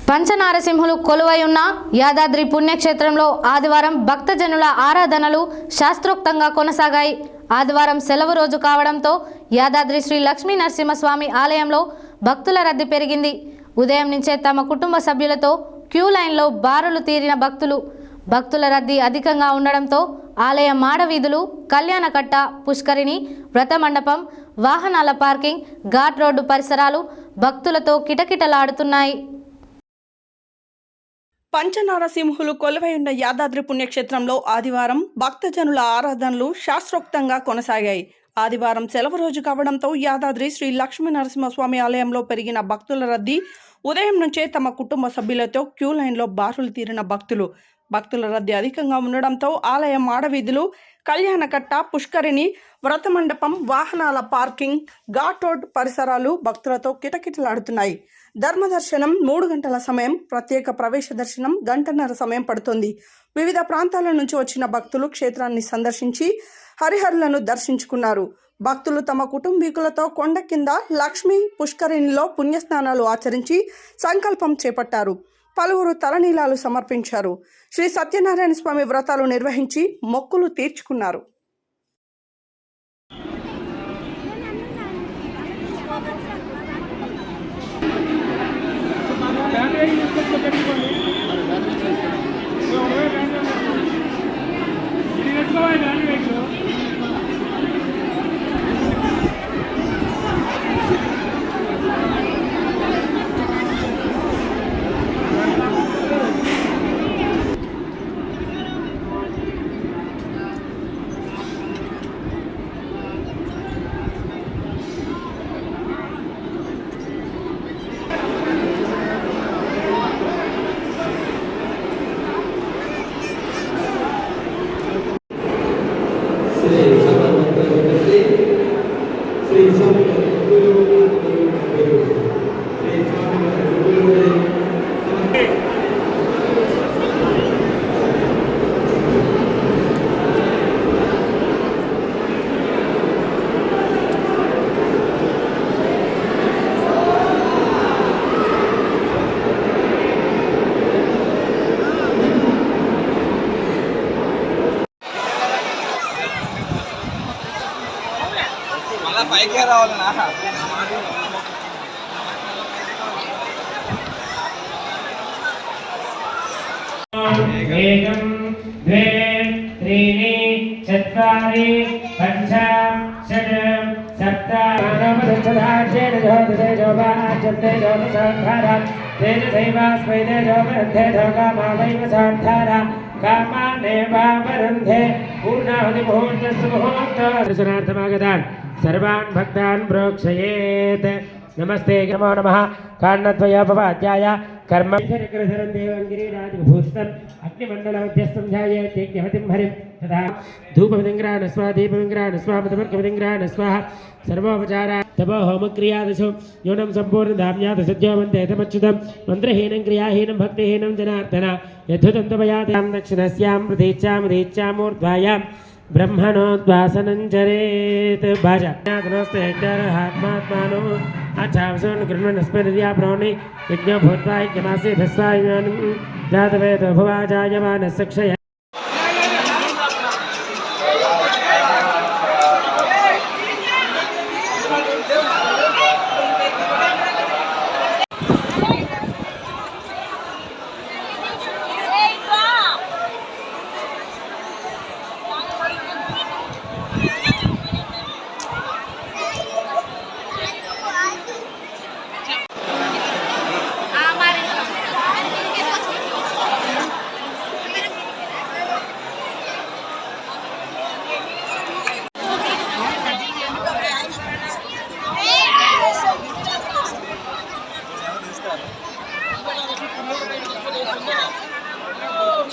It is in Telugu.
పంచనారసింహులు కొలువై ఉన్న యాదాద్రి పుణ్యక్షేత్రంలో ఆదివారం భక్తజనుల ఆరాధనలు శాస్త్రోక్తంగా కొనసాగాయి. ఆదివారం సెలవు రోజు కావడంతో యాదాద్రి శ్రీ లక్ష్మీ నరసింహస్వామి ఆలయంలో భక్తుల రద్దీ పెరిగింది. ఉదయం నుంచే తమ కుటుంబ సభ్యులతో క్యూ లైన్లో బారులు తీరిన భక్తుల రద్దీ అధికంగా ఉండడంతో ఆలయ మాడవీధులు, కళ్యాణకట్ట, పుష్కరిణి, వ్రతమండపం, వాహనాల పార్కింగ్, ఘాట్ రోడ్డు పరిసరాలు భక్తులతో కిటకిటలాడుతున్నాయి. పంచనారసింహులు కొలువై ఉన్న యాదాద్రి పుణ్యక్షేత్రంలో ఆదివారం భక్తజనుల ఆరాధనలు శాస్త్రోక్తంగా కొనసాగాయి. ఆదివారం సెలవు రోజు కావడంతో యాదాద్రి శ్రీ లక్ష్మీ నరసింహస్వామి ఆలయంలో పెరిగిన భక్తుల రద్దీ ఉదయం నుంచే తమ కుటుంబ సభ్యులతో క్యూ లైన్లో బారులు తీరిన భక్తుల రద్దీ అధికంగా ఉండడంతో ఆలయ మాడవీధులు, కళ్యాణకట్ట, పుష్కరిణి, వ్రతమండపం, వాహనాల పార్కింగ్, ఘాట్ రోడ్ పరిసరాలు భక్తులతో కిటకిటలాడుతున్నాయి. ధర్మదర్శనం 3 గంటల సమయం, ప్రత్యేక ప్రవేశ దర్శనం గంటన్నర సమయం పడుతుంది. వివిధ ప్రాంతాల నుంచి వచ్చిన భక్తులు క్షేత్రాన్ని సందర్శించి హరిహరులను దర్శించుకున్నారు. భక్తులు తమ కుటుంబీకులతో కొండ కింద లక్ష్మీ పుష్కరిణిలో పుణ్యస్నానాలు ఆచరించి సంకల్పం చేపట్టారు. పలువురు తలనీలాలు సమర్పించారు. శ్రీ సత్యనారాయణ స్వామి వ్రతాలు నిర్వహించి మొక్కులు తీర్చుకున్నారు. పైకే రావాలన్నా एकं द्वे त्रीणि चत्वारि पञ्च षट् सप्त तेजसैवास्मै तेजोपरन्धे लोकामावैव सान्धारा कामानेवावरुन्धे पूर्णाहुतिमुहूर्तस्य मुहूर्तदर्शनार्थमागतान् सर्वान् भक्तान् प्रोक्षयेत्। नमस्ते नमो नमः काण्डद्वयोपवाद्याय कर्मधरं देवं गिरिराजभूषितम् अग्निमण्डलमध्यस्थं ध्यायेत्यज्ञपतिं हरिं तथा धूपविधिङ्ग्रानस्वा दीपविङ्ग्रानस्वाहा सर्वोपचारा तपो होमक्रियादशो न्यूनं सम्पूर्णधाम्यात् सद्योमन्ते तमच्युतं मन्त्रहीनं क्रियाहीनं भक्तिहीनं जनार्दन यद्धुतं तपयातां दक्षिणस्यां प्रतीच्चामूर्ध्वायां ब्रह्मणोद्वासनं चरेत् भाजा नमस्ते हात्मात्मानो आचावसोन कृण्वन्नस्मृत्या प्रोणि यज्ञो भूत्वा यज्ञमासे धस्वायमानं जातवेदो भुवाजायमानः सक्षय